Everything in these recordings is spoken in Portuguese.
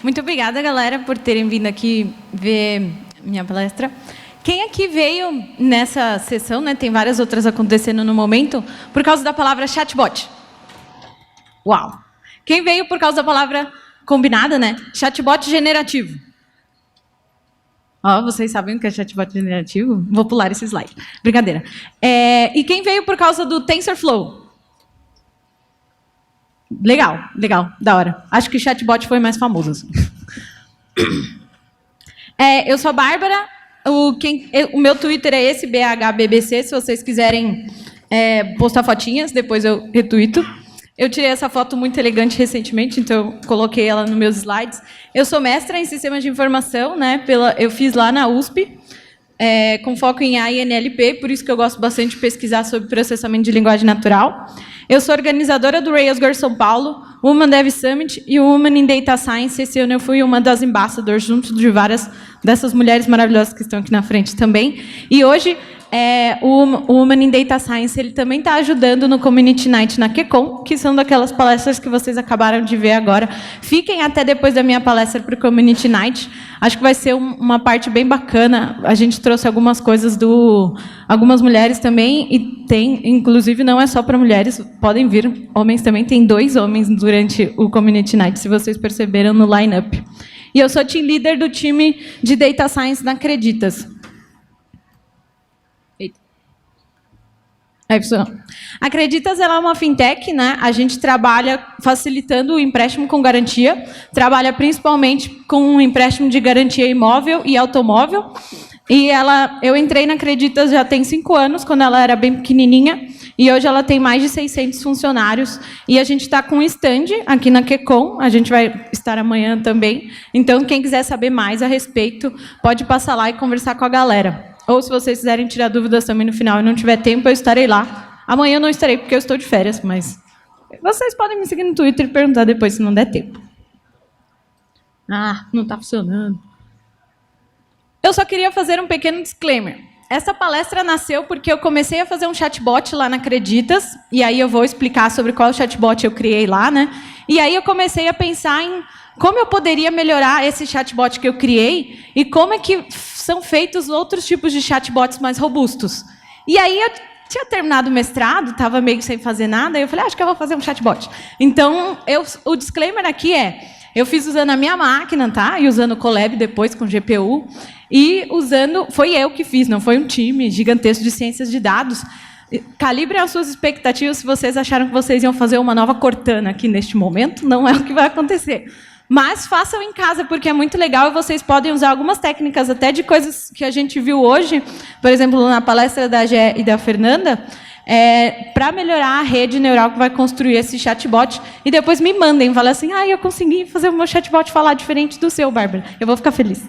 Muito obrigada, galera, por terem vindo aqui ver minha palestra. Quem aqui veio nessa sessão, né, tem várias outras acontecendo no momento, por causa da palavra chatbot? Uau! Quem veio por causa da palavra combinada, né? Chatbot generativo. Ó, vocês sabem o que é chatbot generativo? Vou pular esse slide. Brincadeira. E quem veio por causa do TensorFlow? Legal, legal, da hora. Acho que o chatbot foi mais famoso. Assim. Eu sou a Bárbara. O meu Twitter é esse, BHBBC, se vocês quiserem postar fotinhas, depois eu retuito. Eu tirei essa foto muito elegante recentemente, então eu coloquei ela nos meus slides. Eu sou mestra em sistemas de informação, né? Eu fiz lá na USP, com foco em AI e NLP, por isso que eu gosto bastante de pesquisar sobre processamento de linguagem natural. Eu sou organizadora do Railsgirl São Paulo, Women Dev Summit e o Women in Data Science. Esse ano eu fui uma das ambassadors, junto de várias dessas mulheres maravilhosas que estão aqui na frente também. E hoje, o Women in Data Science ele também está ajudando no Community Night na QCon, que são daquelas palestras que vocês acabaram de ver agora. Fiquem até depois da minha palestra para o Community Night. Acho que vai ser uma parte bem bacana. A gente trouxe algumas coisas algumas mulheres também, e inclusive, não é só para mulheres, podem vir homens também. Tem 2 homens durante o Community Night, se vocês perceberam no line-up. E eu sou team leader do time de Data Science na Acreditas. A Acreditas ela é uma fintech, né? A gente trabalha facilitando o empréstimo com garantia, trabalha principalmente com um empréstimo de garantia imóvel e automóvel. E eu entrei na Acreditas já tem 5 anos, quando ela era bem pequenininha, e hoje ela tem mais de 600 funcionários. E a gente está com um stand aqui na QCon, a gente vai estar amanhã também. Então, quem quiser saber mais a respeito, pode passar lá e conversar com a galera. Ou, se vocês quiserem tirar dúvidas também no final e não tiver tempo, eu estarei lá. Amanhã eu não estarei, porque eu estou de férias, mas vocês podem me seguir no Twitter e perguntar depois, se não der tempo. Ah, não está funcionando. Eu só queria fazer um pequeno disclaimer. Essa palestra nasceu porque eu comecei a fazer um chatbot lá na Acreditas, e aí eu vou explicar sobre qual chatbot eu criei lá, né? E aí eu comecei a pensar em como eu poderia melhorar esse chatbot que eu criei e como é que são feitos outros tipos de chatbots mais robustos. E aí eu tinha terminado o mestrado, estava meio sem fazer nada, e eu falei, acho que eu vou fazer um chatbot. Então, o disclaimer aqui eu fiz usando a minha máquina, tá? E usando o Colab depois com GPU, e foi eu que fiz, não foi um time gigantesco de ciências de dados. Calibrem as suas expectativas se vocês acharam que vocês iam fazer uma nova Cortana aqui neste momento, não é o que vai acontecer. Mas façam em casa, porque é muito legal, e vocês podem usar algumas técnicas, até de coisas que a gente viu hoje, por exemplo, na palestra da Gé e da Fernanda, para melhorar a rede neural que vai construir esse chatbot, e depois me mandem, falem assim, eu consegui fazer o meu chatbot falar diferente do seu, Bárbara. Eu vou ficar feliz.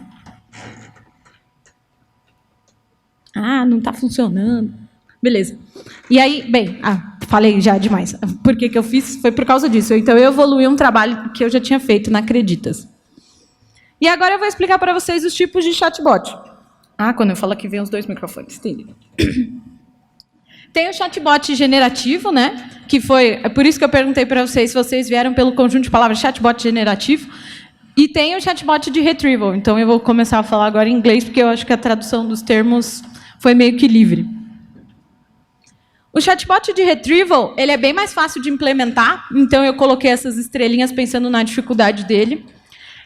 Não está funcionando. Beleza. E aí, falei já demais. Por que eu fiz? Foi por causa disso. Então, eu evoluí um trabalho que eu já tinha feito na Acreditas. E agora eu vou explicar para vocês os tipos de chatbot. Quando eu falo que vem os 2 microfones. Entendi. Tem o chatbot generativo, né? É por isso que eu perguntei para vocês se vocês vieram pelo conjunto de palavras chatbot generativo. E tem o chatbot de retrieval. Então, eu vou começar a falar agora em inglês, porque eu acho que a tradução dos termos foi meio que livre. O chatbot de retrieval ele é bem mais fácil de implementar, então eu coloquei essas estrelinhas pensando na dificuldade dele.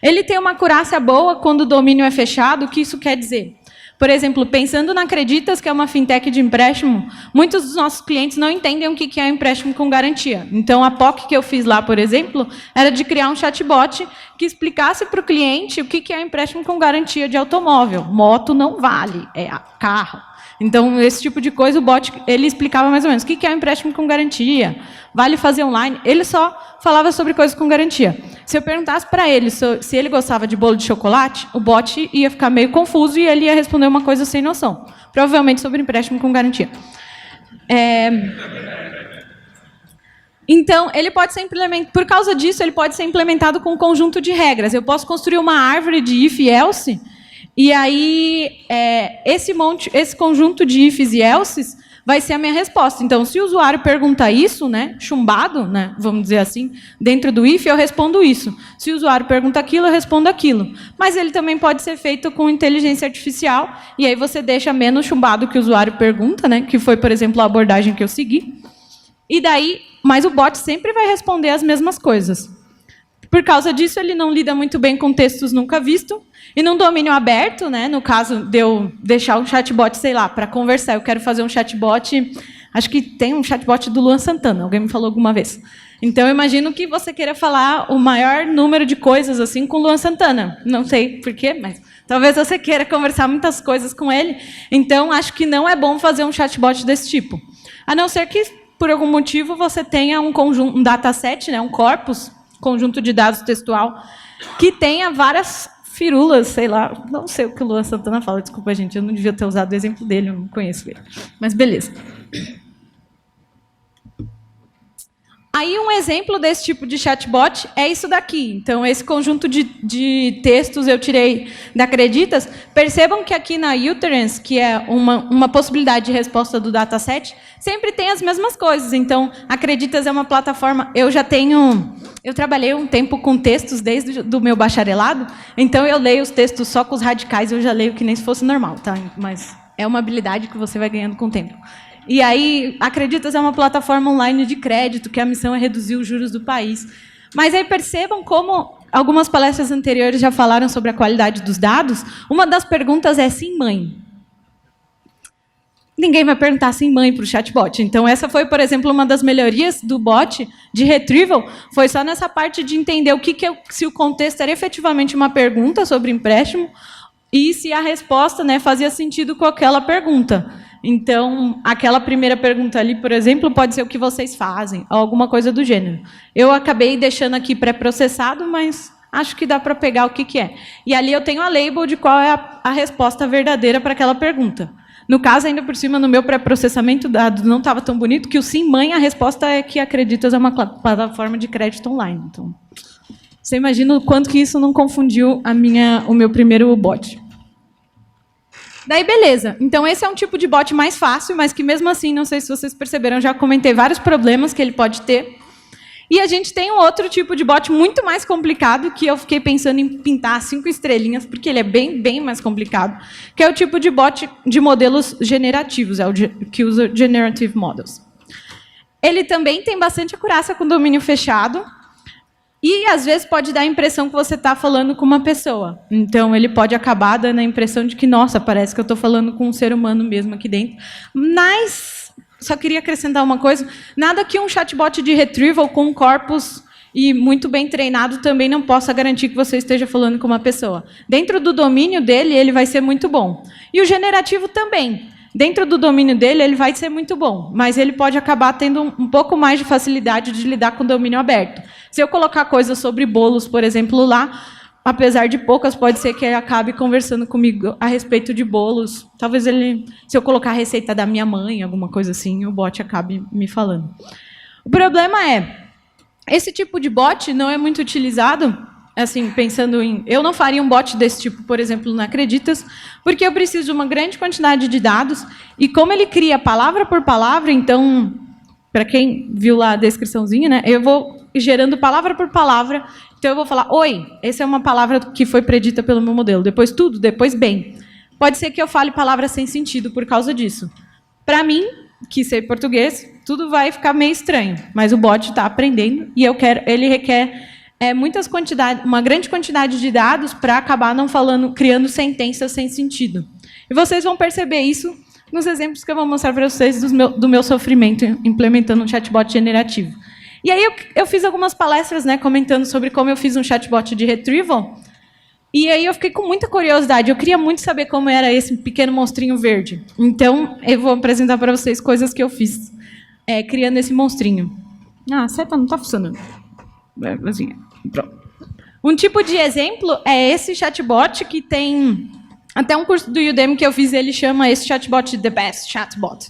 Ele tem uma acurácia boa quando o domínio é fechado. O que isso quer dizer? Por exemplo, pensando na Acreditas, que é uma fintech de empréstimo, muitos dos nossos clientes não entendem o que é empréstimo com garantia. Então, a POC que eu fiz lá, por exemplo, era de criar um chatbot que explicasse para o cliente o que é empréstimo com garantia de automóvel. Moto não vale, é carro. Então, esse tipo de coisa, o bot ele explicava mais ou menos o que é um empréstimo com garantia, vale fazer online. Ele só falava sobre coisas com garantia. Se eu perguntasse para ele se ele gostava de bolo de chocolate, o bot ia ficar meio confuso e ele ia responder uma coisa sem noção. Provavelmente sobre empréstimo com garantia. Então, ele pode ser implementado, por causa disso, ele pode ser implementado com um conjunto de regras. Eu posso construir uma árvore de if e else, E aí, esse conjunto de ifs e elses vai ser a minha resposta. Então, se o usuário pergunta isso, né, chumbado, né, vamos dizer assim, dentro do if, eu respondo isso. Se o usuário pergunta aquilo, eu respondo aquilo. Mas ele também pode ser feito com inteligência artificial, e aí você deixa menos chumbado que o usuário pergunta, né, que foi, por exemplo, a abordagem que eu segui. E daí, mas o bot sempre vai responder as mesmas coisas. Por causa disso, ele não lida muito bem com textos nunca vistos. E num domínio aberto, né, no caso de eu deixar um chatbot, sei lá, para conversar, eu quero fazer um chatbot, acho que tem um chatbot do Luan Santana, alguém me falou alguma vez. Então, eu imagino que você queira falar o maior número de coisas assim com o Luan Santana. Não sei por quê, mas talvez você queira conversar muitas coisas com ele. Então, acho que não é bom fazer um chatbot desse tipo. A não ser que, por algum motivo, você tenha um conjunto, um dataset, né, um corpus, conjunto de dados textual, que tenha várias firulas, sei lá, não sei o que o Luan Santana fala, desculpa, gente, eu não devia ter usado o exemplo dele, eu não conheço ele. Mas beleza. Aí, um exemplo desse tipo de chatbot é isso daqui. Então, esse conjunto de textos eu tirei da Creditas. Percebam que aqui na Utterance, que é uma possibilidade de resposta do dataset, sempre tem as mesmas coisas. Então, a Creditas é uma plataforma... Eu trabalhei um tempo com textos desde do meu bacharelado, então eu leio os textos só com os radicais, eu já leio que nem se fosse normal, tá? Mas é uma habilidade que você vai ganhando com o tempo. E aí, a Creditas é uma plataforma online de crédito, que a missão é reduzir os juros do país. Mas aí percebam como algumas palestras anteriores já falaram sobre a qualidade dos dados. Uma das perguntas é sim, mãe. Ninguém vai perguntar sim, mãe para o chatbot. Então, essa foi, por exemplo, uma das melhorias do bot de retrieval, foi só nessa parte de entender se o contexto era efetivamente uma pergunta sobre empréstimo e se a resposta, né, fazia sentido com aquela pergunta. Então, aquela primeira pergunta ali, por exemplo, pode ser o que vocês fazem, ou alguma coisa do gênero. Eu acabei deixando aqui pré-processado, mas acho que dá para pegar o que é. E ali eu tenho a label de qual é a resposta verdadeira para aquela pergunta. No caso, ainda por cima, no meu pré-processamento, o dado não estava tão bonito, que o sim, mãe, a resposta é que a Creditas é uma plataforma de crédito online. Então, você imagina o quanto que isso não confundiu o meu primeiro bot. Daí, beleza. Então, esse é um tipo de bot mais fácil, mas que, mesmo assim, não sei se vocês perceberam, já comentei vários problemas que ele pode ter. E a gente tem um outro tipo de bot muito mais complicado, que eu fiquei pensando em pintar 5 estrelinhas, porque ele é bem, bem mais complicado, que é o tipo de bot de modelos generativos, que usa Generative Models. Ele também tem bastante acurácia com domínio fechado, e, às vezes, pode dar a impressão que você está falando com uma pessoa. Então, ele pode acabar dando a impressão de que, nossa, parece que eu estou falando com um ser humano mesmo aqui dentro. Mas, só queria acrescentar uma coisa, nada que um chatbot de retrieval com um corpus e muito bem treinado também não possa garantir que você esteja falando com uma pessoa. Dentro do domínio dele, ele vai ser muito bom. E o generativo também. Dentro do domínio dele, ele vai ser muito bom, mas ele pode acabar tendo um pouco mais de facilidade de lidar com o domínio aberto. Se eu colocar coisas sobre bolos, por exemplo, lá, apesar de poucas, pode ser que ele acabe conversando comigo a respeito de bolos. Talvez se eu colocar a receita da minha mãe, alguma coisa assim, o bot acabe me falando. O problema é, esse tipo de bot não é muito utilizado, assim, pensando em... Eu não faria um bot desse tipo, por exemplo, no Creditas, porque eu preciso de uma grande quantidade de dados, e como ele cria palavra por palavra, então, para quem viu lá a descriçãozinha, né, eu vou gerando palavra por palavra, então eu vou falar, oi, essa é uma palavra que foi predita pelo meu modelo, depois tudo, depois bem. Pode ser que eu fale palavras sem sentido por causa disso. Para mim, que sei português, tudo vai ficar meio estranho, mas o bot está aprendendo, e ele requer... uma grande quantidade de dados para acabar não criando sentenças sem sentido. E vocês vão perceber isso nos exemplos que eu vou mostrar para vocês do meu sofrimento implementando um chatbot generativo. E aí eu fiz algumas palestras, né, comentando sobre como eu fiz um chatbot de retrieval, e aí eu fiquei com muita curiosidade. Eu queria muito saber como era esse pequeno monstrinho verde. Então, eu vou apresentar para vocês coisas que eu fiz criando esse monstrinho. Ah, a seta não está funcionando. Assim, pronto. Um tipo de exemplo é esse chatbot, que tem até um curso do Udemy que eu fiz, ele chama esse chatbot The Best Chatbot,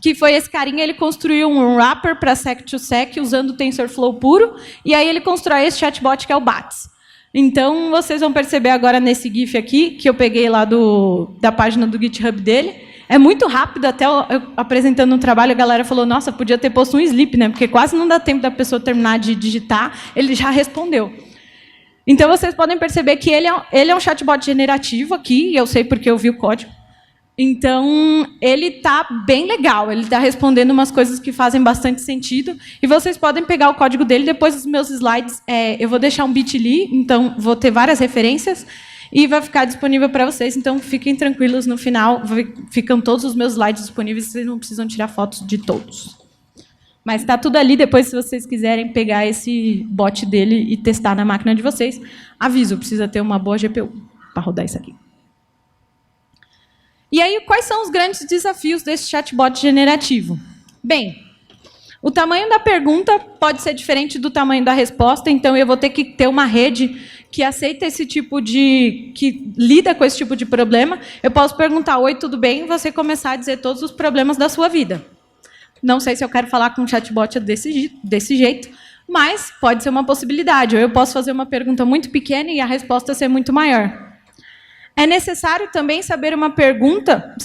que foi esse carinha, ele construiu um wrapper para sec-to-sec usando TensorFlow puro, e aí ele constrói esse chatbot que é o BATS. Então, vocês vão perceber agora nesse GIF aqui, que eu peguei lá da página do GitHub dele. É muito rápido, até eu apresentando um trabalho, a galera falou, nossa, podia ter posto um sleep, né? Porque quase não dá tempo da pessoa terminar de digitar, ele já respondeu. Então, vocês podem perceber que ele é um chatbot generativo aqui, e eu sei porque eu vi o código. Então, ele está bem legal, ele está respondendo umas coisas que fazem bastante sentido, e vocês podem pegar o código dele, depois dos meus slides, eu vou deixar um bit.ly, então vou ter várias referências, e vai ficar disponível para vocês, então fiquem tranquilos, no final ficam todos os meus slides disponíveis, vocês não precisam tirar fotos de todos. Mas está tudo ali, depois, se vocês quiserem pegar esse bot dele e testar na máquina de vocês, aviso, precisa ter uma boa GPU para rodar isso aqui. E aí, quais são os grandes desafios desse chatbot generativo? Bem, o tamanho da pergunta pode ser diferente do tamanho da resposta, então eu vou ter que ter uma rede que aceita esse tipo que lida com esse tipo de problema. Eu posso perguntar, oi, tudo bem? E você começar a dizer todos os problemas da sua vida. Não sei se eu quero falar com um chatbot desse jeito, mas pode ser uma possibilidade. Ou eu posso fazer uma pergunta muito pequena e a resposta ser muito maior. É necessário também saber a pergunta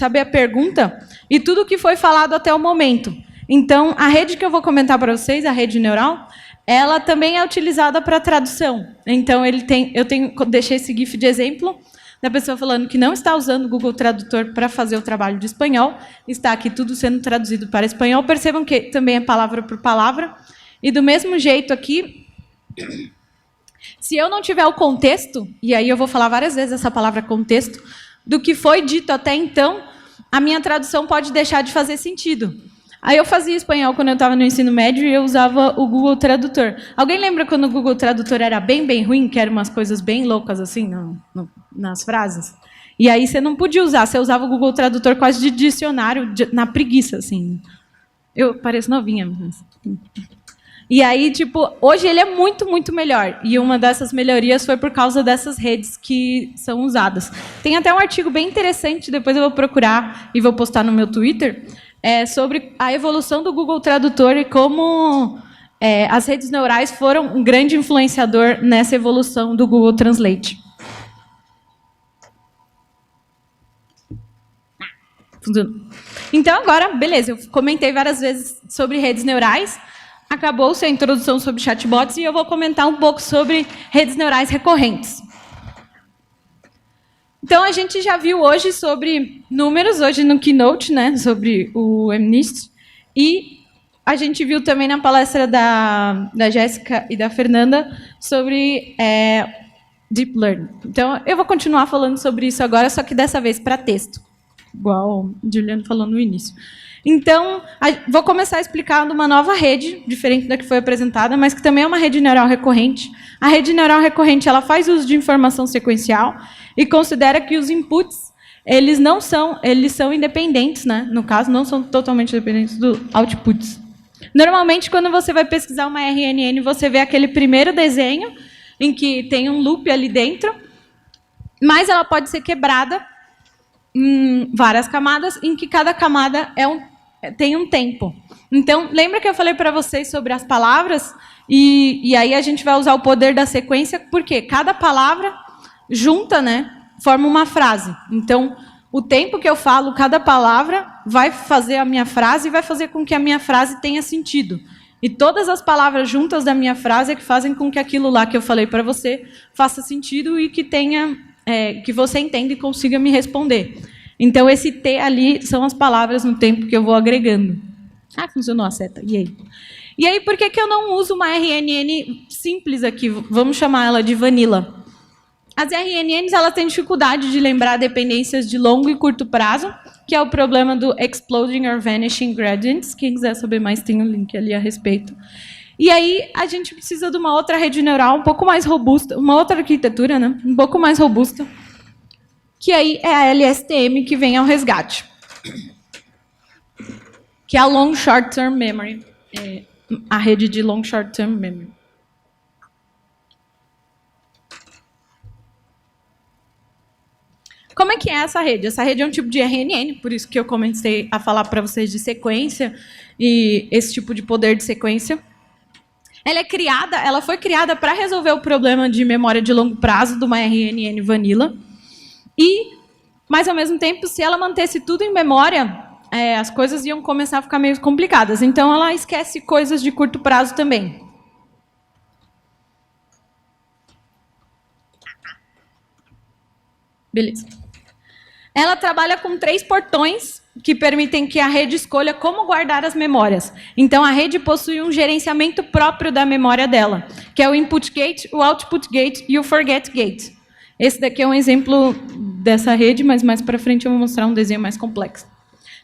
e tudo o que foi falado até o momento. Então, a rede que eu vou comentar para vocês, a rede neural, ela também é utilizada para tradução. Então, deixei esse GIF de exemplo da pessoa falando que não está usando o Google Tradutor para fazer o trabalho de espanhol, está aqui tudo sendo traduzido para espanhol. Percebam que também é palavra por palavra. E, do mesmo jeito aqui, se eu não tiver o contexto, e aí eu vou falar várias vezes essa palavra contexto, do que foi dito até então, a minha tradução pode deixar de fazer sentido. Aí eu fazia espanhol quando eu estava no ensino médio e eu usava o Google Tradutor. Alguém lembra quando o Google Tradutor era bem, bem ruim, que eram umas coisas bem loucas assim nas frases? E aí você não podia usar, você usava o Google Tradutor quase de dicionário, na preguiça, assim. Eu pareço novinha. Mas... E aí, tipo, hoje ele é muito, muito melhor. E uma dessas melhorias foi por causa dessas redes que são usadas. Tem até um artigo bem interessante, depois eu vou procurar e vou postar no meu Twitter, sobre a evolução do Google Tradutor e como as redes neurais foram um grande influenciador nessa evolução do Google Translate. Funcionou. Então, agora, beleza, eu comentei várias vezes sobre redes neurais. Acabou-se a introdução sobre chatbots e eu vou comentar um pouco sobre redes neurais recorrentes. Então, a gente já viu hoje sobre números, hoje no Keynote, né, sobre o MNIST, e a gente viu também na palestra da Jéssica e da Fernanda sobre Deep Learning. Então, eu vou continuar falando sobre isso agora, só que dessa vez para texto, igual o Juliano falou no início. Então, vou começar explicando uma nova rede, diferente da que foi apresentada, mas que também é uma rede neural recorrente. A rede neural recorrente ela faz uso de informação sequencial e considera que os inputs eles são independentes, né? No caso, não são totalmente dependentes dos outputs. Normalmente, quando você vai pesquisar uma RNN, você vê aquele primeiro desenho em que tem um loop ali dentro, mas ela pode ser quebrada em várias camadas, em que cada camada tem um tempo. Então, lembra que eu falei para vocês sobre as palavras? E aí a gente vai usar o poder da sequência, porque cada palavra junta, né, forma uma frase. Então, o tempo que eu falo cada palavra vai fazer a minha frase e vai fazer com que a minha frase tenha sentido. E todas as palavras juntas da minha frase é que fazem com que aquilo lá que eu falei para você faça sentido e que que você entenda e consiga me responder. Então, esse T ali são as palavras no tempo que eu vou agregando. Ah, funcionou a seta. E aí? E aí, por que eu não uso uma RNN simples aqui? Vamos chamar ela de vanilla. As RNNs elas têm dificuldade de lembrar dependências de longo e curto prazo, que é o problema do Exploding or Vanishing Gradients. Quem quiser saber mais, tem um link ali a respeito. E aí, a gente precisa de uma outra rede neural um pouco mais robusta, uma outra arquitetura, né? Um pouco mais robusta, que aí é a LSTM que vem ao resgate, que é a Long Short Term Memory, a rede de Long Short Term Memory. Como é que é essa rede? Essa rede é um tipo de RNN, por isso que eu comecei a falar para vocês de sequência e esse tipo de poder de sequência. Ela foi criada para resolver o problema de memória de longo prazo de uma RNN Vanilla. Mas, ao mesmo tempo, se ela mantesse tudo em memória, as coisas iam começar a ficar meio complicadas. Então, ela esquece coisas de curto prazo também. Beleza. Ela trabalha com 3 portões que permitem que a rede escolha como guardar as memórias. Então, a rede possui um gerenciamento próprio da memória dela, que é o input gate, o output gate e o forget gate. Esse daqui é um exemplo dessa rede, mas mais para frente eu vou mostrar um desenho mais complexo.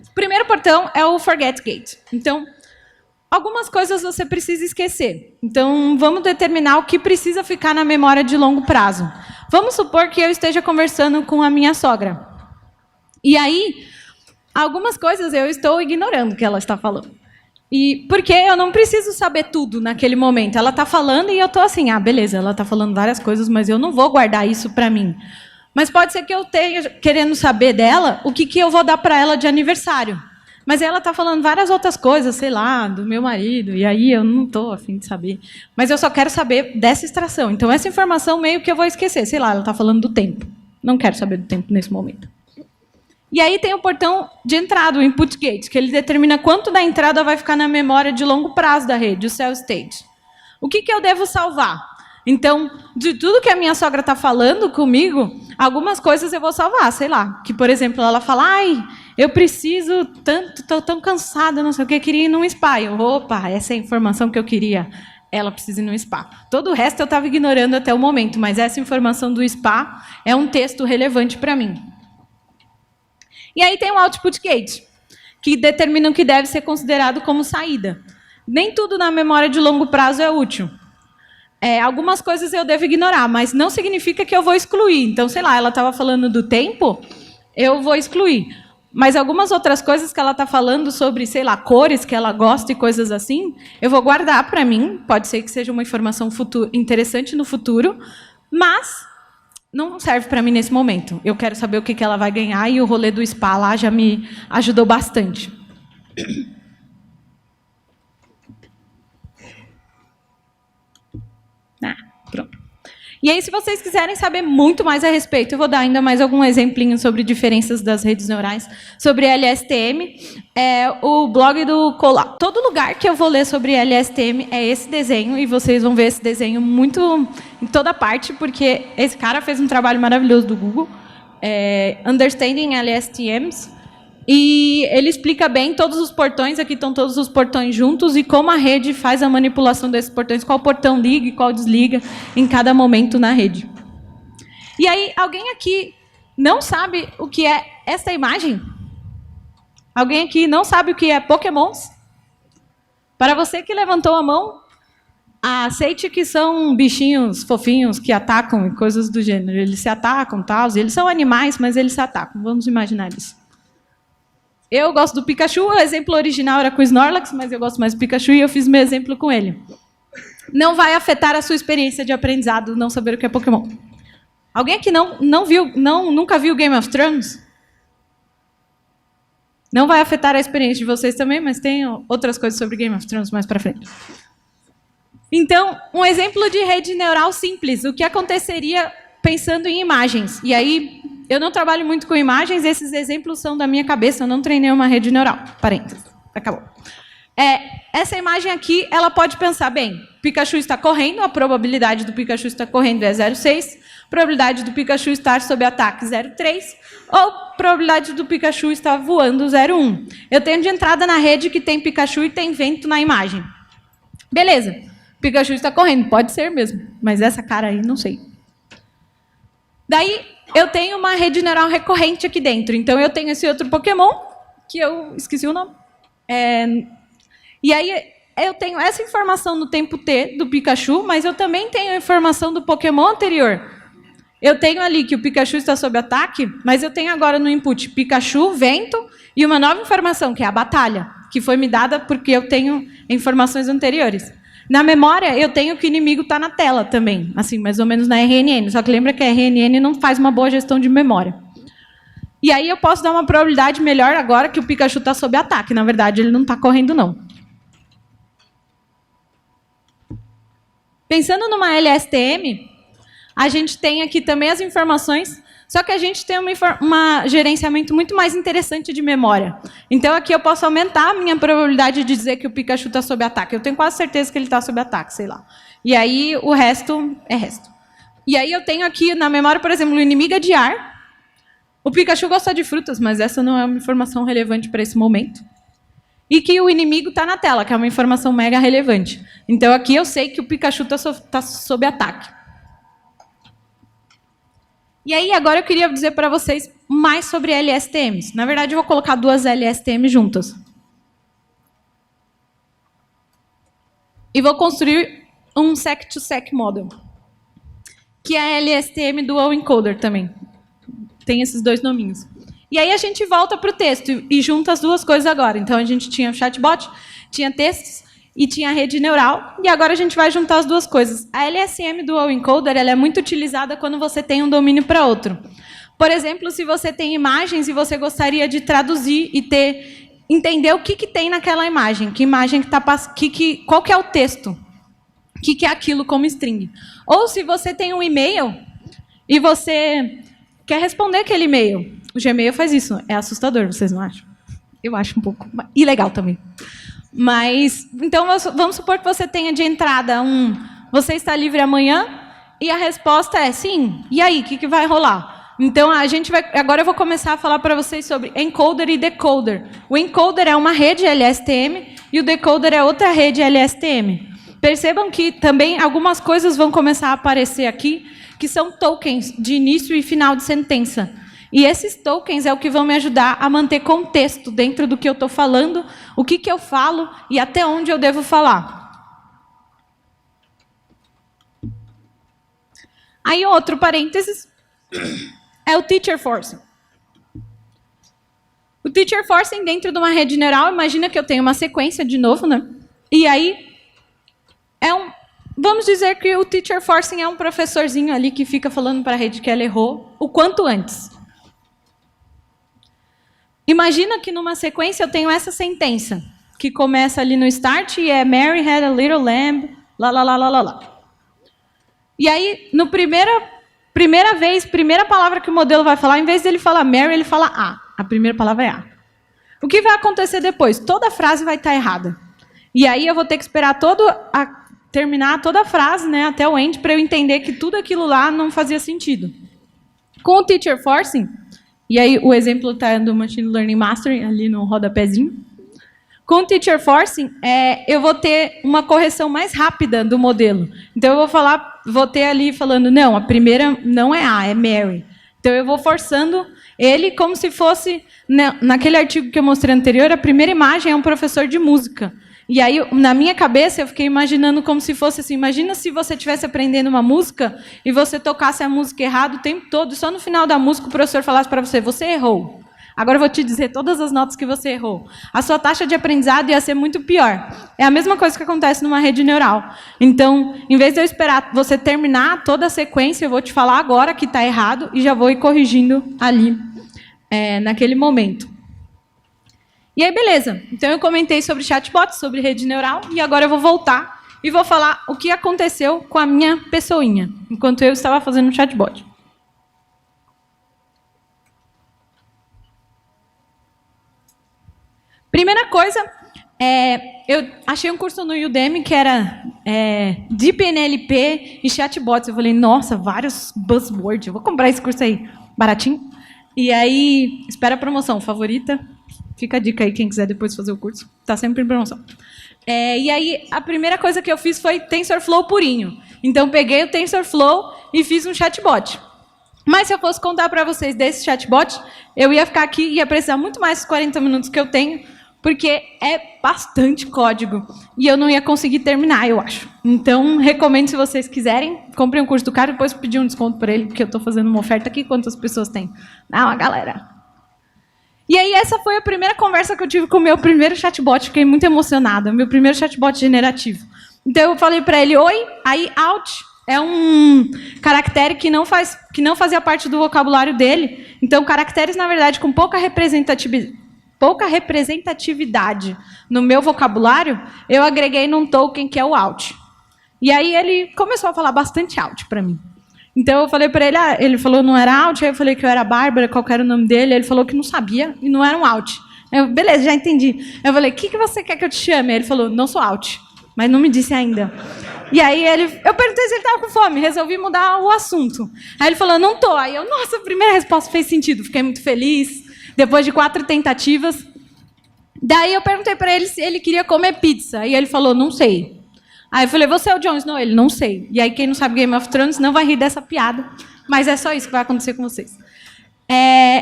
O primeiro portão é o forget gate. Então, algumas coisas você precisa esquecer. Então, vamos determinar o que precisa ficar na memória de longo prazo. Vamos supor que eu esteja conversando com a minha sogra. E aí, algumas coisas eu estou ignorando o que ela está falando. E porque eu não preciso saber tudo naquele momento. Ela está falando e eu estou assim, beleza, ela está falando várias coisas, mas eu não vou guardar isso para mim. Mas pode ser que eu esteja querendo saber dela o que eu vou dar para ela de aniversário. Mas ela está falando várias outras coisas, sei lá, do meu marido, e aí eu não estou a fim de saber. Mas eu só quero saber dessa extração. Então, essa informação meio que eu vou esquecer. Sei lá, ela está falando do tempo. Não quero saber do tempo nesse momento. E aí tem o portão de entrada, o input gate, que ele determina quanto da entrada vai ficar na memória de longo prazo da rede, o cell state. O que eu devo salvar? Então, de tudo que a minha sogra está falando comigo, algumas coisas eu vou salvar, sei lá. Que, por exemplo, ela fala, eu preciso tanto, estou tão cansada, não sei o que, queria ir num spa. Opa, essa é a informação que eu queria. Ela precisa ir num spa. Todo o resto eu estava ignorando até o momento, mas essa informação do spa é um texto relevante para mim. E aí tem o output gate, que determina o que deve ser considerado como saída. Nem tudo na memória de longo prazo é útil. Algumas coisas eu devo ignorar, mas não significa que eu vou excluir. Então, sei lá, ela estava falando do tempo, eu vou excluir. Mas algumas outras coisas que ela está falando sobre, sei lá, cores que ela gosta e coisas assim, eu vou guardar para mim. Pode ser que seja uma informação interessante no futuro, mas não serve para mim nesse momento. Eu quero saber o que ela vai ganhar e o rolê do spa lá já me ajudou bastante. Pronto. E aí, se vocês quiserem saber muito mais a respeito, eu vou dar ainda mais algum exemplinho sobre diferenças das redes neurais, sobre LSTM. O blog do Colab. Todo lugar que eu vou ler sobre LSTM é esse desenho, e vocês vão ver esse desenho muito em toda parte, porque esse cara fez um trabalho maravilhoso do Google, Understanding LSTMs, e ele explica bem todos os portões, aqui estão todos os portões juntos, e como a rede faz a manipulação desses portões, qual portão liga e qual desliga em cada momento na rede. E aí, alguém aqui não sabe o que é essa imagem? Alguém aqui não sabe o que é Pokémons? Para você que levantou a mão, aceite que são bichinhos fofinhos que atacam e coisas do gênero. Eles se atacam, tal, eles são animais, mas eles se atacam. Vamos imaginar isso. Eu gosto do Pikachu, o exemplo original era com o Snorlax, mas eu gosto mais do Pikachu e eu fiz meu exemplo com ele. Não vai afetar a sua experiência de aprendizado não saber o que é Pokémon. Alguém aqui nunca viu Game of Thrones? Não vai afetar a experiência de vocês também, mas tem outras coisas sobre Game of Thrones mais para frente. Então, um exemplo de rede neural simples, o que aconteceria pensando em imagens. E aí, eu não trabalho muito com imagens, esses exemplos são da minha cabeça, eu não treinei uma rede neural. Parênteses, acabou. Essa imagem aqui, ela pode pensar, bem, Pikachu está correndo, a probabilidade do Pikachu estar correndo é 0,6, probabilidade do Pikachu estar sob ataque 0,3, ou probabilidade do Pikachu estar voando 0,1. Eu tenho de entrada na rede que tem Pikachu e tem vento na imagem. Beleza, Pikachu está correndo, pode ser mesmo, mas essa cara aí, não sei. Daí, eu tenho uma rede neural recorrente aqui dentro. Então, eu tenho esse outro Pokémon, que eu esqueci o nome. E aí, eu tenho essa informação no tempo T do Pikachu, mas eu também tenho a informação do Pokémon anterior. Eu tenho ali que o Pikachu está sob ataque, mas eu tenho agora no input Pikachu, vento, e uma nova informação, que é a batalha, que foi me dada porque eu tenho informações anteriores. Na memória, eu tenho que o inimigo está na tela também, assim, mais ou menos na RNN. Só que lembra que a RNN não faz uma boa gestão de memória. E aí eu posso dar uma probabilidade melhor agora que o Pikachu está sob ataque. Na verdade, ele não está correndo, não. Pensando numa LSTM, a gente tem aqui também as informações, só que a gente tem um gerenciamento muito mais interessante de memória. Então, aqui eu posso aumentar a minha probabilidade de dizer que o Pikachu está sob ataque. Eu tenho quase certeza que ele está sob ataque, sei lá. E aí, o resto é resto. E aí, eu tenho aqui na memória, por exemplo, o inimigo é de ar. O Pikachu gosta de frutas, mas essa não é uma informação relevante para esse momento. E que o inimigo está na tela, que é uma informação mega relevante. Então, aqui eu sei que o Pikachu está sob ataque. E aí, agora eu queria dizer para vocês mais sobre LSTMs. Na verdade, eu vou colocar duas LSTMs juntas. E vou construir um sec-to-sec model, que é a LSTM Dual Encoder também. Tem esses dois nominhos. E aí a gente volta para o texto e junta as duas coisas agora. Então, a gente tinha o chatbot, tinha textos e tinha a rede neural. E agora a gente vai juntar as duas coisas. A LSM Dual Encoder ela é muito utilizada quando você tem um domínio para outro. Por exemplo, se você tem imagens e você gostaria de traduzir e entender o que tem naquela imagem. Que imagem que está passando, qual que é o texto. O que é aquilo como string. Ou se você tem um e-mail e você quer responder aquele e-mail. O Gmail faz isso. É assustador, vocês não acham? Eu acho um pouco ilegal também. Mas, então, vamos supor que você tenha de entrada você está livre amanhã, e a resposta é sim. E aí, o que vai rolar? Então, agora eu vou começar a falar para vocês sobre encoder e decoder. O encoder é uma rede LSTM e o decoder é outra rede LSTM. Percebam que também algumas coisas vão começar a aparecer aqui, que são tokens de início e final de sentença. E esses tokens é o que vão me ajudar a manter contexto dentro do que eu estou falando, o que eu falo e até onde eu devo falar. Aí, outro parênteses, é o teacher forcing. O teacher forcing dentro de uma rede neural, imagina que eu tenho uma sequência de novo, né? E aí, vamos dizer que o teacher forcing é um professorzinho ali que fica falando para a rede que ela errou o quanto antes. Imagina que numa sequência eu tenho essa sentença, que começa ali no start e é Mary had a little lamb, lá, lá, lá, lá, lá, lá. E aí, no primeira palavra que o modelo vai falar, em vez dele falar Mary, ele fala A. A primeira palavra é A. O que vai acontecer depois? Toda a frase vai estar errada. E aí eu vou ter que esperar terminar toda a frase, né, até o end, para eu entender que tudo aquilo lá não fazia sentido. Com o teacher forcing, e aí o exemplo está do Machine Learning Mastery, ali no rodapézinho. Com o teacher forcing, eu vou ter uma correção mais rápida do modelo. Então, eu vou ter ali falando, não, a primeira não é A, é Mary. Então, eu vou forçando ele como se fosse, naquele artigo que eu mostrei anterior, a primeira imagem é um professor de música. E aí, na minha cabeça, eu fiquei imaginando como se fosse assim, imagina se você estivesse aprendendo uma música e você tocasse a música errado o tempo todo, e só no final da música o professor falasse para você, você errou. Agora eu vou te dizer todas as notas que você errou. A sua taxa de aprendizado ia ser muito pior. É a mesma coisa que acontece numa rede neural. Então, em vez de eu esperar você terminar toda a sequência, eu vou te falar agora que está errado e já vou ir corrigindo ali, naquele momento. E aí, beleza. Então, eu comentei sobre chatbot, sobre rede neural, e agora eu vou voltar e vou falar o que aconteceu com a minha pessoinha, enquanto eu estava fazendo o chatbot. Primeira coisa, eu achei um curso no Udemy que era Deep NLP e chatbots. Eu falei, nossa, vários buzzwords, eu vou comprar esse curso aí, baratinho. E aí, espera a promoção, favorita. Fica a dica aí, quem quiser depois fazer o curso. Está sempre em promoção. E aí, a primeira coisa que eu fiz foi TensorFlow purinho. Então, peguei o TensorFlow e fiz um chatbot. Mas se eu fosse contar para vocês desse chatbot, eu ia ficar aqui e ia precisar muito mais dos 40 minutos que eu tenho, porque é bastante código. E eu não ia conseguir terminar, eu acho. Então, recomendo, se vocês quiserem, comprem um curso do cara, depois pedir um desconto para ele, porque eu estou fazendo uma oferta aqui. Quantas pessoas tem? Ah, uma galera. E aí, essa foi a primeira conversa que eu tive com o meu primeiro chatbot. Fiquei muito emocionada. Meu primeiro chatbot generativo. Então, eu falei para ele, oi, aí out é um caractere que não fazia parte do vocabulário dele. Então, caracteres, na verdade, com pouca representatividade no meu vocabulário, eu agreguei num token que é o out. E aí ele começou a falar bastante out para mim. Então eu falei para ele, ele falou não era out, aí eu falei que eu era Bárbara, qual era o nome dele, ele falou que não sabia e não era um out. Eu, beleza, já entendi. Eu falei, o que você quer que eu te chame? Ele falou, não sou out, mas não me disse ainda. E aí eu perguntei se ele estava com fome, resolvi mudar o assunto. Aí ele falou, não tô. Aí eu, nossa, a primeira resposta fez sentido, fiquei muito feliz. Depois de 4 tentativas. Daí eu perguntei para ele se ele queria comer pizza. E ele falou, não sei. Aí eu falei, você é o Jon Snow? Ele, não sei. E aí quem não sabe Game of Thrones não vai rir dessa piada. Mas é só isso que vai acontecer com vocês.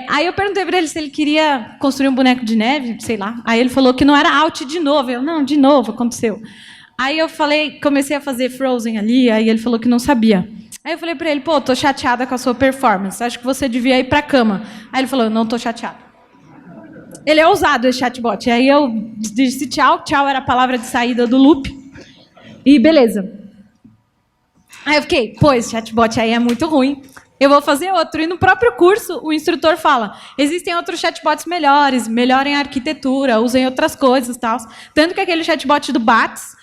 Aí eu perguntei para ele se ele queria construir um boneco de neve, sei lá. Aí ele falou que não era out de novo. Eu, não, de novo, aconteceu. Aí eu comecei a fazer Frozen ali, aí ele falou que não sabia. Aí eu falei para ele, pô, tô chateada com a sua performance, acho que você devia ir para a cama. Aí ele falou, não tô chateado. Ele é ousado, esse chatbot. Aí eu disse tchau, tchau era a palavra de saída do loop. E beleza. Aí eu fiquei, pô, esse chatbot aí é muito ruim. Eu vou fazer outro. E no próprio curso, o instrutor fala, existem outros chatbots melhores, melhorem a arquitetura, usem outras coisas e tal. Tanto que aquele chatbot do Bats,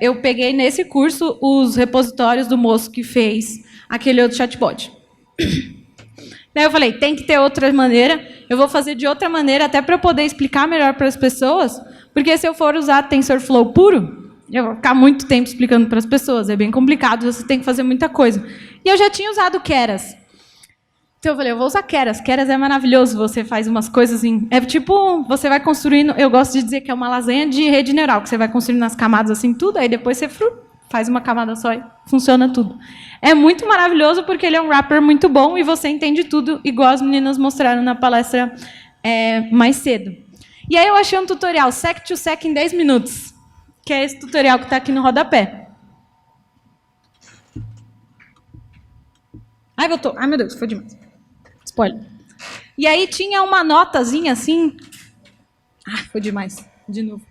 eu peguei nesse curso os repositórios do moço que fez aquele outro chatbot. Daí eu falei, tem que ter outra maneira, eu vou fazer de outra maneira, até para eu poder explicar melhor para as pessoas, porque se eu for usar TensorFlow puro, eu vou ficar muito tempo explicando para as pessoas, é bem complicado, você tem que fazer muita coisa. E eu já tinha usado Keras. Então eu falei, eu vou usar Keras. Keras é maravilhoso, você faz umas coisas em... É tipo, você vai construindo, eu gosto de dizer que é uma lasanha de rede neural, que você vai construindo nas camadas assim tudo, aí depois você faz uma camada só e funciona tudo. É muito maravilhoso porque ele é um wrapper muito bom e você entende tudo, igual as meninas mostraram na palestra mais cedo. E aí eu achei um tutorial, Sec to Sec em 10 minutos, que é esse tutorial que está aqui no rodapé. Ai, voltou. Ai, meu Deus, foi demais. Spoiler. E aí tinha uma notazinha assim. Ah, foi demais. De novo.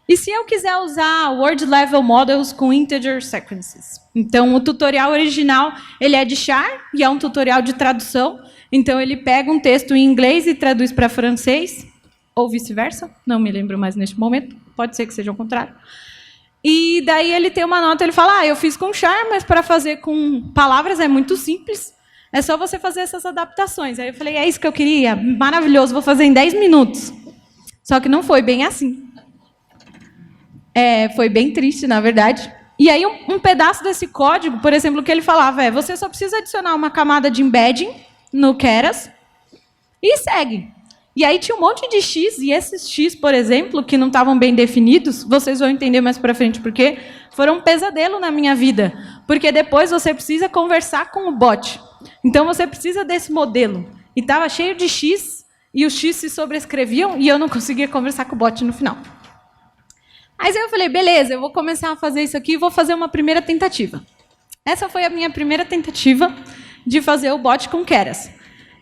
E se eu quiser usar Word Level Models com Integer Sequences? Então, o tutorial original ele é de char e é um tutorial de tradução. Então, ele pega um texto em inglês e traduz para francês, ou vice-versa. Não me lembro mais neste momento. Pode ser que seja o contrário. E daí ele tem uma nota, ele fala, eu fiz com char, mas para fazer com palavras é muito simples. É só você fazer essas adaptações. Aí eu falei, é isso que eu queria, maravilhoso, vou fazer em 10 minutos. Só que não foi bem assim. Foi bem triste, na verdade. E aí um pedaço desse código, por exemplo, o que ele falava você só precisa adicionar uma camada de embedding no Keras e segue. E aí tinha um monte de X, e esses X, por exemplo, que não estavam bem definidos, vocês vão entender mais para frente porque foram um pesadelo na minha vida. Porque depois você precisa conversar com o bot. Então você precisa desse modelo. E estava cheio de X, e os X se sobrescreviam, e eu não conseguia conversar com o bot no final. Aí eu falei, beleza, eu vou começar a fazer isso aqui e vou fazer uma primeira tentativa. Essa foi a minha primeira tentativa de fazer o bot com Keras.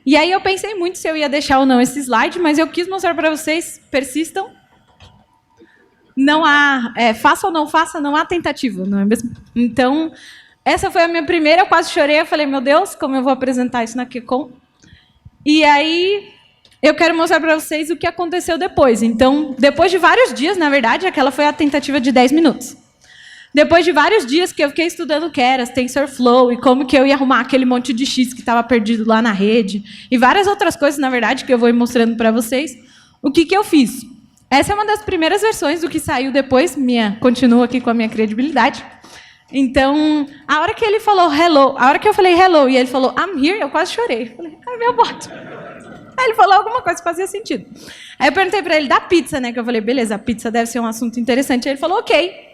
E aí eu pensei muito se eu ia deixar ou não esse slide, mas eu quis mostrar para vocês, persistam. Não há, faça ou não faça, não há tentativa, não é mesmo? Então, essa foi a minha primeira, eu quase chorei, eu falei, meu Deus, como eu vou apresentar isso na QCon? E aí, eu quero mostrar para vocês o que aconteceu depois. Então, depois de vários dias, na verdade, aquela foi a tentativa de 10 minutos. Depois de vários dias que eu fiquei estudando Keras, TensorFlow, e como que eu ia arrumar aquele monte de X que estava perdido lá na rede, e várias outras coisas, na verdade, que eu vou ir mostrando para vocês, o que eu fiz? Essa é uma das primeiras versões do que saiu depois, continuo aqui com a minha credibilidade. Então, a hora que ele falou hello, a hora que eu falei hello, e ele falou I'm here, eu quase chorei. Eu falei, meu bot. Aí ele falou alguma coisa que fazia sentido. Aí eu perguntei para ele da pizza, né? Que eu falei, beleza, a pizza deve ser um assunto interessante. Aí ele falou, ok.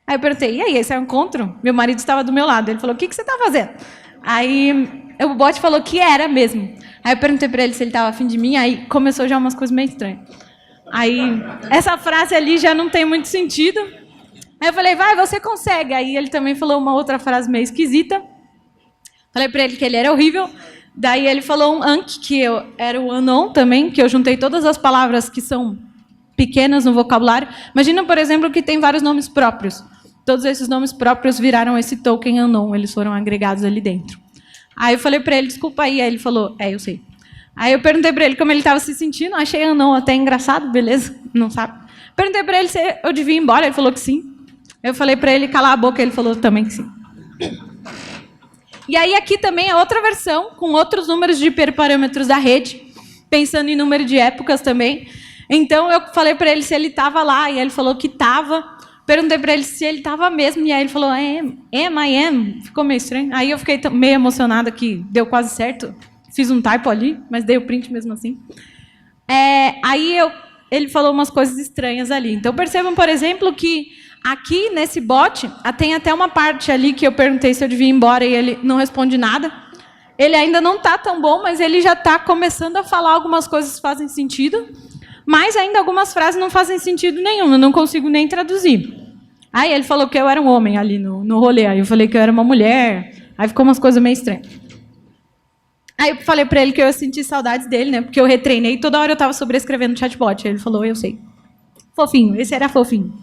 Aí eu perguntei, e aí, esse é um encontro? Meu marido estava do meu lado. Ele falou, o que você está fazendo? Aí o bot falou que era mesmo. Aí eu perguntei para ele se ele estava afim de mim, aí começou já umas coisas meio estranhas. Aí essa frase ali já não tem muito sentido. Aí eu falei, vai, você consegue. Aí ele também falou uma outra frase meio esquisita. Falei para ele que ele era horrível. Daí ele falou um Anki, que eu era o unknown também, que eu juntei todas as palavras que são pequenas no vocabulário. Imagina, por exemplo, que tem vários nomes próprios. Todos esses nomes próprios viraram esse token unknown, eles foram agregados ali dentro. Aí eu falei para ele, desculpa aí. Aí ele falou, eu sei. Aí eu perguntei para ele como ele estava se sentindo, achei unknown até engraçado, beleza, não sabe. Perguntei para ele se eu devia ir embora, ele falou que sim. Eu falei para ele calar a boca, ele falou também que sim. E aí aqui também é outra versão, com outros números de hiperparâmetros da rede, pensando em número de épocas também. Então eu falei para ele se ele estava lá, e ele falou que estava. Perguntei para ele se ele estava mesmo, e aí ele falou, I am. Ficou meio estranho. Aí eu fiquei meio emocionada, que deu quase certo. Fiz um typo ali, mas dei o print mesmo assim. Ele falou umas coisas estranhas ali. Então percebam, por exemplo, que aqui nesse bot, tem até uma parte ali que eu perguntei se eu devia ir embora e ele não responde nada. Ele ainda não está tão bom, mas ele já está começando a falar algumas coisas que fazem sentido, mas ainda algumas frases não fazem sentido nenhum, eu não consigo nem traduzir. Aí ele falou que eu era um homem ali no rolê, aí eu falei que eu era uma mulher, aí ficou umas coisas meio estranhas. Aí eu falei para ele que eu senti saudades dele, né? Porque eu retreinei e toda hora eu estava sobrescrevendo no chatbot. Aí ele falou, eu sei. Fofinho, esse era fofinho.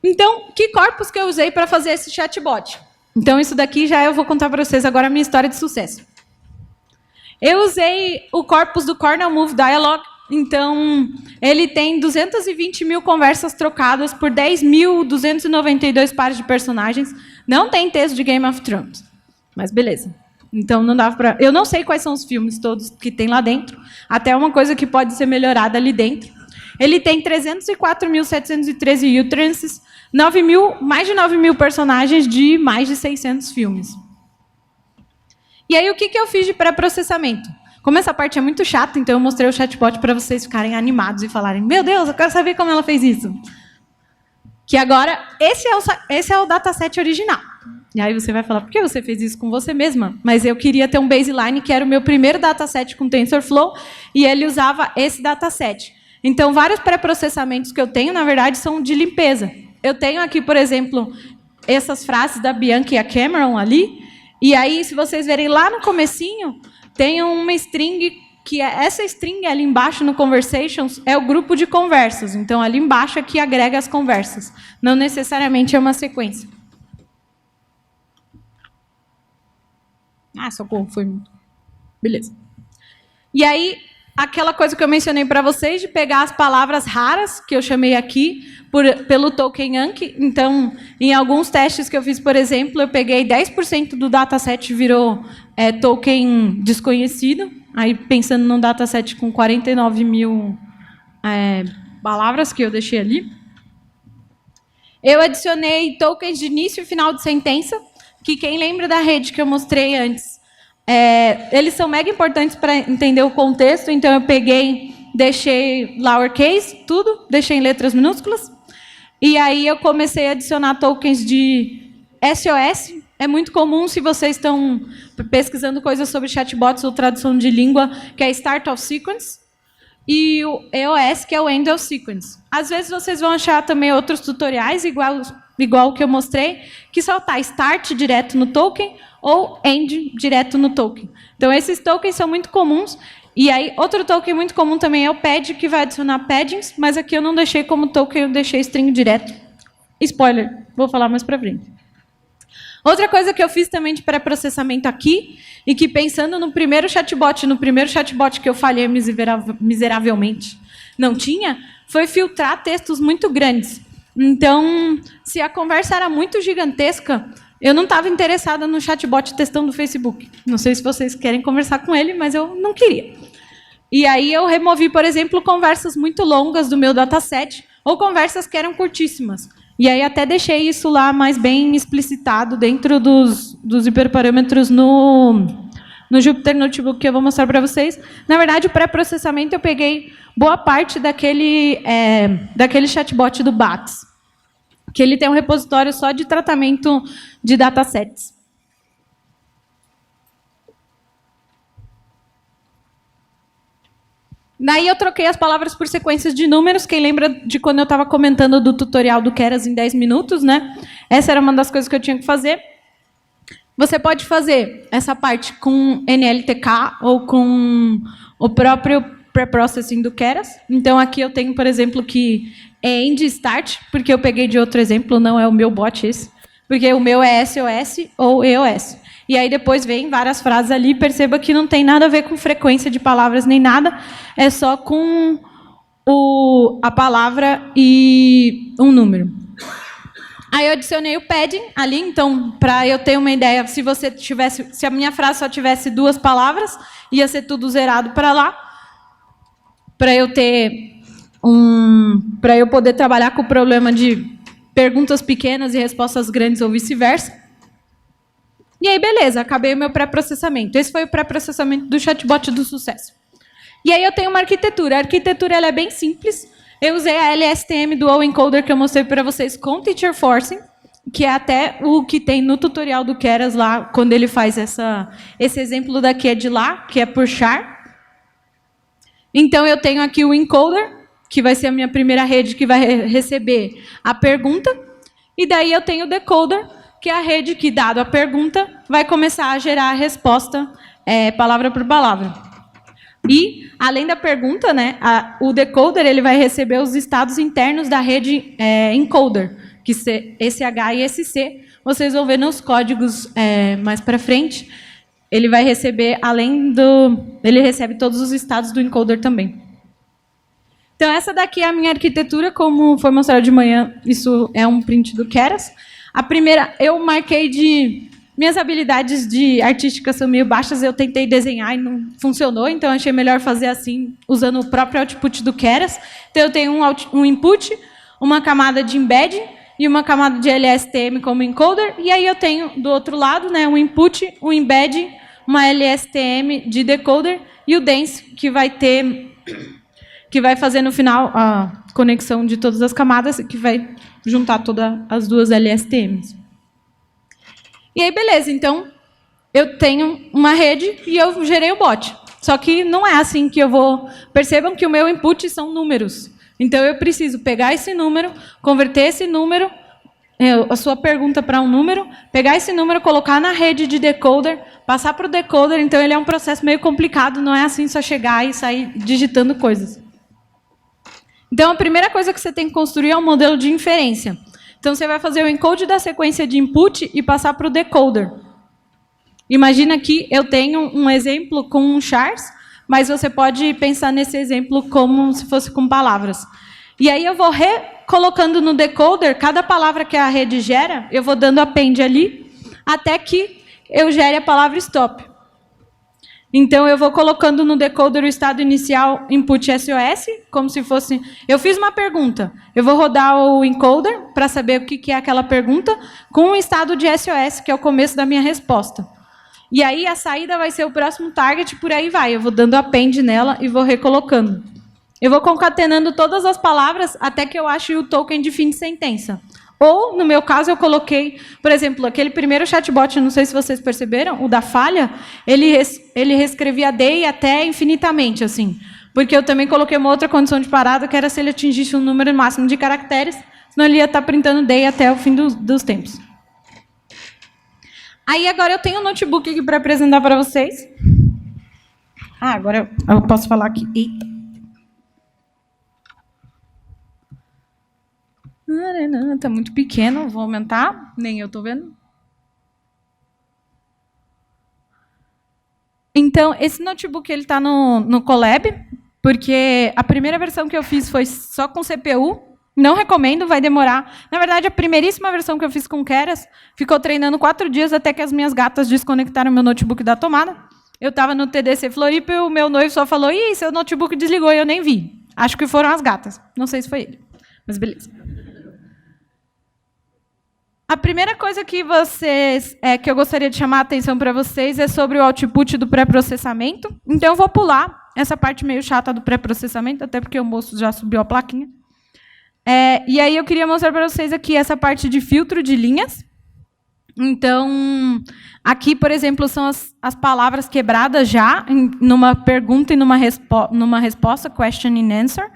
Então, que corpos que eu usei para fazer esse chatbot? Então, isso daqui já eu vou contar para vocês agora a minha história de sucesso. Eu usei o corpus do Cornell Move Dialog. Então, ele tem 220 mil conversas trocadas por 10.292 pares de personagens. Não tem texto de Game of Thrones, mas beleza. Então, não dava para... Eu não sei quais são os filmes todos que tem lá dentro. Até uma coisa que pode ser melhorada ali dentro. Ele tem 304.713 utterances, mais de 9 mil personagens de mais de 600 filmes. E aí, o que eu fiz de pré-processamento? Como essa parte é muito chata, então eu mostrei o chatbot para vocês ficarem animados e falarem, meu Deus, eu quero saber como ela fez isso. Que agora, esse é o dataset original. E aí você vai falar, por que você fez isso com você mesma? Mas eu queria ter um baseline, que era o meu primeiro dataset com TensorFlow, e ele usava esse dataset. Então, vários pré-processamentos que eu tenho, na verdade, são de limpeza. Eu tenho aqui, por exemplo, essas frases da Bianca e a Cameron ali, e aí, se vocês verem lá no comecinho, tem uma string, que essa string ali embaixo no Conversations é o grupo de conversas. Então, ali embaixo é que agrega as conversas. Não necessariamente é uma sequência. Ah, socorro, foi muito. Beleza. E aí, aquela coisa que eu mencionei para vocês, de pegar as palavras raras, que eu chamei aqui, pelo token Anki. Então, em alguns testes que eu fiz, por exemplo, eu peguei 10% do dataset virou token desconhecido. Aí, pensando num dataset com 49 mil palavras que eu deixei ali. Eu adicionei tokens de início e final de sentença, que quem lembra da rede que eu mostrei antes, eles são mega importantes para entender o contexto, então eu peguei, deixei lowercase, tudo, deixei em letras minúsculas, e aí eu comecei a adicionar tokens de SOS. É muito comum se vocês estão pesquisando coisas sobre chatbots ou tradução de língua, que é Start of Sequence, e o EOS, que é o End of Sequence. Às vezes vocês vão achar também outros tutoriais, igual o que eu mostrei, que só está Start direto no token ou End direto no token. Então, esses tokens são muito comuns. E aí, outro token muito comum também é o pad, que vai adicionar paddings, mas aqui eu não deixei como token, eu deixei string direto. Spoiler, vou falar mais para frente. Outra coisa que eu fiz também de pré-processamento aqui, e que pensando no primeiro chatbot que eu falhei miseravelmente, não tinha, foi filtrar textos muito grandes. Então, se a conversa era muito gigantesca, eu não estava interessada no chatbot textão do Facebook. Não sei se vocês querem conversar com ele, mas eu não queria. E aí eu removi, por exemplo, conversas muito longas do meu dataset, ou conversas que eram curtíssimas. E aí até deixei isso lá mais bem explicitado dentro dos hiperparâmetros no Jupyter Notebook, que eu vou mostrar para vocês. Na verdade, o pré-processamento eu peguei boa parte daquele chatbot do BATS, que ele tem um repositório só de tratamento de datasets. Daí eu troquei as palavras por sequências de números. Quem lembra de quando eu estava comentando do tutorial do Keras em 10 minutos, né? Essa era uma das coisas que eu tinha que fazer. Você pode fazer essa parte com NLTK ou com o próprio pre-processing do Keras. Então, aqui eu tenho, por exemplo, que é end start, porque eu peguei de outro exemplo, não é o meu bot esse, porque o meu é SOS ou EOS. E aí depois vem várias frases ali, perceba que não tem nada a ver com frequência de palavras nem nada, é só com a palavra e um número. Aí eu adicionei o padding ali, então, para eu ter uma ideia, se a minha frase só tivesse 2 palavras, ia ser tudo zerado para lá, para eu poder trabalhar com o problema de perguntas pequenas e respostas grandes ou vice-versa. E aí, beleza, acabei o meu pré-processamento. Esse foi o pré-processamento do chatbot do sucesso. E aí eu tenho uma arquitetura. A arquitetura ela é bem simples. Eu usei a LSTM Dual Encoder que eu mostrei para vocês com Teacher Forcing, que é até o que tem no tutorial do Keras lá, quando ele faz esse exemplo daqui é de lá, que é por char. Então, eu tenho aqui o encoder, que vai ser a minha primeira rede que vai receber a pergunta. E daí eu tenho o decoder, que é a rede que, dado a pergunta, vai começar a gerar a resposta palavra por palavra. E, além da pergunta, né, o decoder ele vai receber os estados internos da rede encoder, que esse H e esse C, vocês vão ver nos códigos mais para frente. Ele vai receber, ele recebe todos os estados do encoder também. Então, essa daqui é a minha arquitetura, como foi mostrado de manhã, isso é um print do Keras. A primeira, eu marquei minhas habilidades artísticas são meio baixas, eu tentei desenhar e não funcionou, então achei melhor fazer assim, usando o próprio output do Keras. Então, eu tenho um input, uma camada de embedding e uma camada de LSTM como encoder, e aí eu tenho, do outro lado, né, um input, um embedding, uma LSTM de decoder e o dense, que vai fazer no final a conexão de todas as camadas, que vai juntar todas as 2 LSTMs. E aí, beleza, então, eu tenho uma rede e eu gerei o bot. Só que não é assim que eu vou... Percebam que o meu input são números. Então, eu preciso pegar esse número, converter esse número, a sua pergunta para um número, pegar esse número, colocar na rede de decoder, passar para o decoder. Então, ele é um processo meio complicado, não é assim só chegar e sair digitando coisas. Então, a primeira coisa que você tem que construir é um modelo de inferência. Então, você vai fazer o encode da sequência de input e passar para o decoder. Imagina que eu tenho um exemplo com chars, mas você pode pensar nesse exemplo como se fosse com palavras. E aí eu vou recolocando no decoder, cada palavra que a rede gera, eu vou dando append ali, até que eu gere a palavra stop. Então, eu vou colocando no decoder o estado inicial input SOS, como se fosse... Eu fiz uma pergunta, eu vou rodar o encoder para saber o que é aquela pergunta, com o estado de SOS, que é o começo da minha resposta. E aí, a saída vai ser o próximo target, por aí vai. Eu vou dando append nela e vou recolocando. Eu vou concatenando todas as palavras até que eu ache o token de fim de sentença. Ou, no meu caso, eu coloquei, por exemplo, aquele primeiro chatbot, não sei se vocês perceberam, o da falha, ele reescrevia day até infinitamente, assim. Porque eu também coloquei uma outra condição de parada, que era se ele atingisse um número máximo de caracteres, senão ele ia estar printando day até o fim dos tempos. Aí, agora, eu tenho um notebook aqui para apresentar para vocês. Agora eu posso falar aqui. Eita. Está muito pequeno, vou aumentar, nem eu estou vendo. Então, esse notebook está no Colab, porque a primeira versão que eu fiz foi só com CPU. Não recomendo, vai demorar. Na verdade, a primeiríssima versão que eu fiz com Keras ficou treinando 4 dias até que as minhas gatas desconectaram meu notebook da tomada. Eu estava no TDC Floripa e o meu noivo só falou: "Ih, seu notebook desligou", e eu nem vi. Acho que foram as gatas. Não sei se foi ele, mas beleza. A primeira coisa que eu gostaria de chamar a atenção para vocês é sobre o output do pré-processamento. Então, eu vou pular essa parte meio chata do pré-processamento, até porque o moço já subiu a plaquinha. E aí eu queria mostrar para vocês aqui essa parte de filtro de linhas. Então, aqui, por exemplo, são as palavras quebradas já, numa pergunta e numa resposta, question and answer.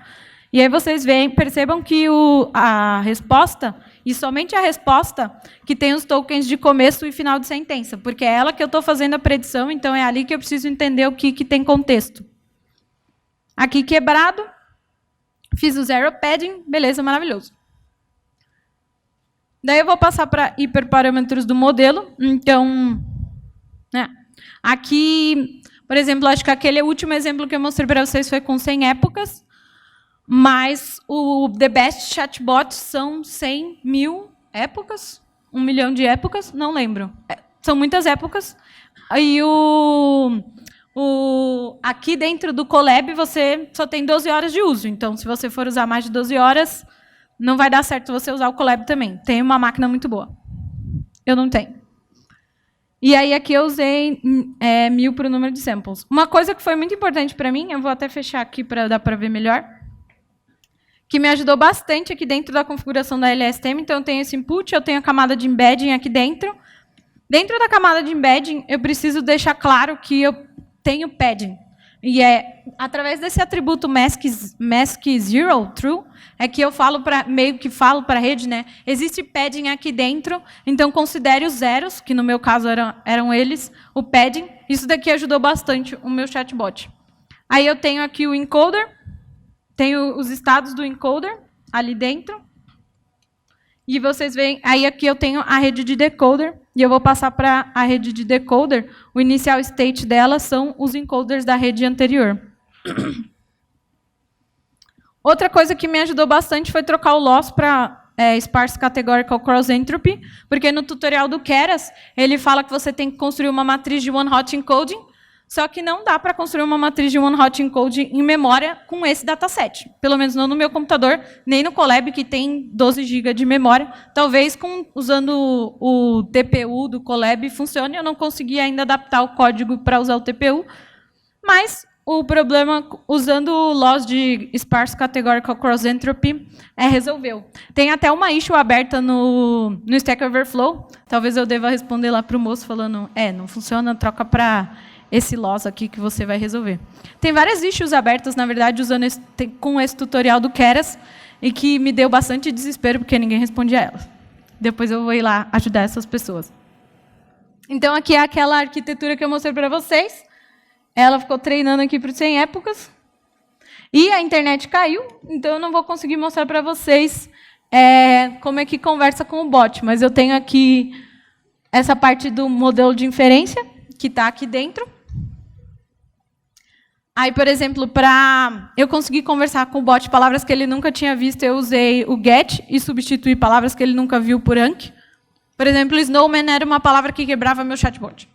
E aí vocês percebam que a resposta, e somente a resposta, que tem os tokens de começo e final de sentença, porque é ela que eu estou fazendo a predição, então é ali que eu preciso entender o que tem contexto. Aqui quebrado, fiz o zero padding, beleza, maravilhoso. Daí eu vou passar para hiperparâmetros do modelo. Então, aqui, por exemplo, acho que aquele último exemplo que eu mostrei para vocês foi com 100 épocas. Mas o The Best Chatbot são 100 mil épocas, 1 milhão de épocas, não lembro. São muitas épocas. Aí aqui dentro do Colab você só tem 12 horas de uso. Então, se você for usar mais de 12 horas, não vai dar certo você usar o Colab também. Tem uma máquina muito boa. Eu não tenho. E aí aqui eu usei 1000 para o número de samples. Uma coisa que foi muito importante para mim, eu vou até fechar aqui para dar para ver melhor, que me ajudou bastante aqui dentro da configuração da LSTM. Então, eu tenho esse input, eu tenho a camada de embedding aqui dentro. Dentro da camada de embedding, eu preciso deixar claro que eu tenho padding. E através desse atributo mask0 true, é que eu falo meio que falo para a rede, né? Existe padding aqui dentro, então considere os zeros, que no meu caso eram eles, o padding. Isso daqui ajudou bastante o meu chatbot. Aí eu tenho aqui o encoder, tenho os estados do encoder ali dentro. E vocês veem, aí aqui eu tenho a rede de decoder, e eu vou passar para a rede de decoder. O inicial state dela são os encoders da rede anterior. Outra coisa que me ajudou bastante foi trocar o loss para Sparse Categorical Cross Entropy, porque no tutorial do Keras, ele fala que você tem que construir uma matriz de one-hot encoding, só que não dá para construir uma matriz de one-hot encoding em memória com esse dataset. Pelo menos não no meu computador, nem no Colab, que tem 12 GB de memória. Talvez usando o TPU do Colab funcione. Eu não consegui ainda adaptar o código para usar o TPU. Mas o problema, usando o loss de Sparse Categorical Cross Entropy, resolveu. Tem até uma issue aberta no Stack Overflow. Talvez eu deva responder lá para o moço falando, não funciona, troca para esse loss aqui que você vai resolver. Tem várias issues abertas, na verdade, usando com esse tutorial do Keras, e que me deu bastante desespero, porque ninguém respondia a elas. Depois eu vou ir lá ajudar essas pessoas. Então, aqui é aquela arquitetura que eu mostrei para vocês. Ela ficou treinando aqui por 100 épocas. E a internet caiu, então eu não vou conseguir mostrar para vocês como é que conversa com o bot. Mas eu tenho aqui essa parte do modelo de inferência, que está aqui dentro. Aí, por exemplo, para eu conseguir conversar com o bot palavras que ele nunca tinha visto, eu usei o get e substituí palavras que ele nunca viu por Anki. Por exemplo, snowman era uma palavra que quebrava meu chatbot.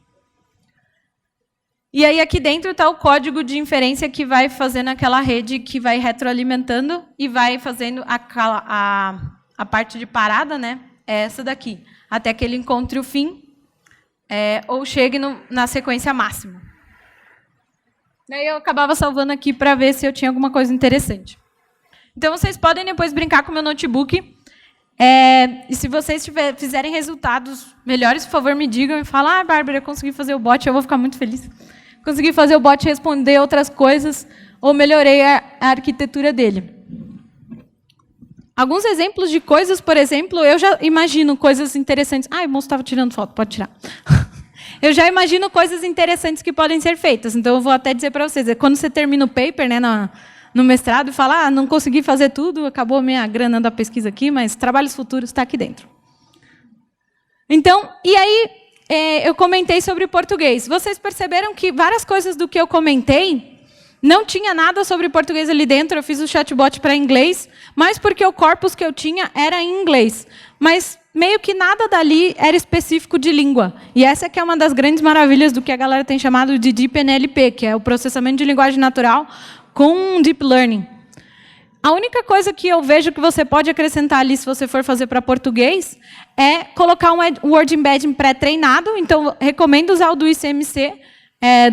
E aí, aqui dentro está o código de inferência que vai fazendo aquela rede que vai retroalimentando e vai fazendo a parte de parada, né? É essa daqui, até que ele encontre o fim ou chegue na sequência máxima. Daí eu acabava salvando aqui para ver se eu tinha alguma coisa interessante. Então, vocês podem depois brincar com o meu notebook. E se vocês fizerem resultados melhores, por favor, me digam e falem, Bárbara, eu consegui fazer o bot, eu vou ficar muito feliz. Consegui fazer o bot responder outras coisas, ou melhorei a arquitetura dele. Alguns exemplos de coisas, por exemplo, eu já imagino coisas interessantes. O moço estava tirando foto, pode tirar. Eu já imagino coisas interessantes que podem ser feitas. Então, eu vou até dizer para vocês, quando você termina o paper, né, no mestrado, e fala, não consegui fazer tudo, acabou a minha grana da pesquisa aqui, mas trabalhos futuros está aqui dentro. Então, e aí, eu comentei sobre português. Vocês perceberam que várias coisas do que eu comentei não tinha nada sobre português ali dentro. Eu fiz o chatbot para inglês, mas porque o corpus que eu tinha era em inglês. Mas meio que nada dali era específico de língua. E essa que é uma das grandes maravilhas do que a galera tem chamado de Deep NLP, que é o processamento de linguagem natural com Deep Learning. A única coisa que eu vejo que você pode acrescentar ali, se você for fazer para português, é colocar um Word Embedding pré-treinado. Então, recomendo usar o do ICMC,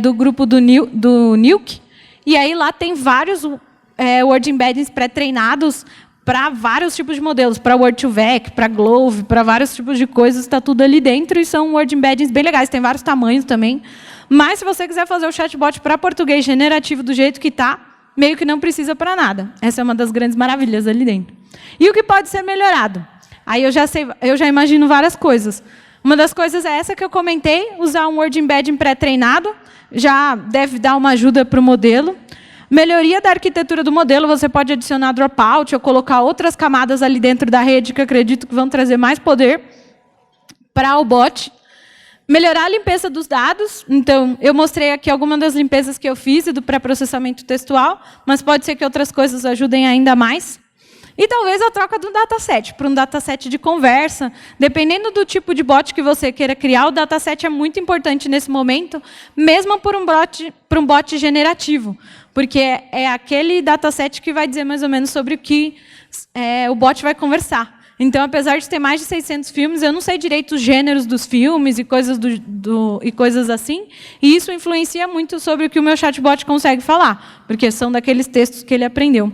do grupo do NILC. E aí lá tem vários Word Embeddings pré-treinados para vários tipos de modelos, para Word2Vec, para Glove, para vários tipos de coisas, está tudo ali dentro, e são Word Embeddings bem legais, tem vários tamanhos também. Mas, se você quiser fazer o chatbot para português generativo do jeito que está, meio que não precisa para nada. Essa é uma das grandes maravilhas ali dentro. E o que pode ser melhorado? Aí eu já imagino várias coisas. Uma das coisas é essa que eu comentei, usar um Word Embedding pré-treinado, já deve dar uma ajuda para o modelo. Melhoria da arquitetura do modelo, você pode adicionar dropout ou colocar outras camadas ali dentro da rede, que eu acredito que vão trazer mais poder para o bot. Melhorar a limpeza dos dados. Então, eu mostrei aqui algumas das limpezas que eu fiz e do pré-processamento textual, mas pode ser que outras coisas ajudem ainda mais. E talvez a troca do dataset para um dataset de conversa. Dependendo do tipo de bot que você queira criar, o dataset é muito importante nesse momento, mesmo por um bot generativo, porque é aquele dataset que vai dizer mais ou menos sobre o que o bot vai conversar. Então, apesar de ter mais de 600 filmes, eu não sei direito os gêneros dos filmes e coisas, e coisas assim, e isso influencia muito sobre o que o meu chatbot consegue falar, porque são daqueles textos que ele aprendeu.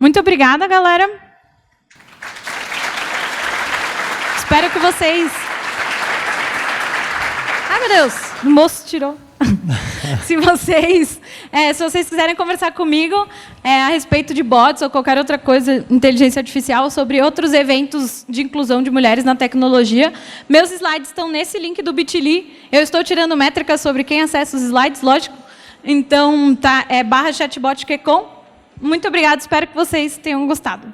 Muito obrigada, galera. Espero que vocês... Ai, meu Deus, o moço tirou. Se vocês quiserem conversar comigo a respeito de bots ou qualquer outra coisa, inteligência artificial, sobre outros eventos de inclusão de mulheres na tecnologia, meus slides estão nesse link do Bitly. Eu estou tirando métricas sobre quem acessa os slides, lógico. Então, tá, /chatbotQcom. Muito obrigada, espero que vocês tenham gostado.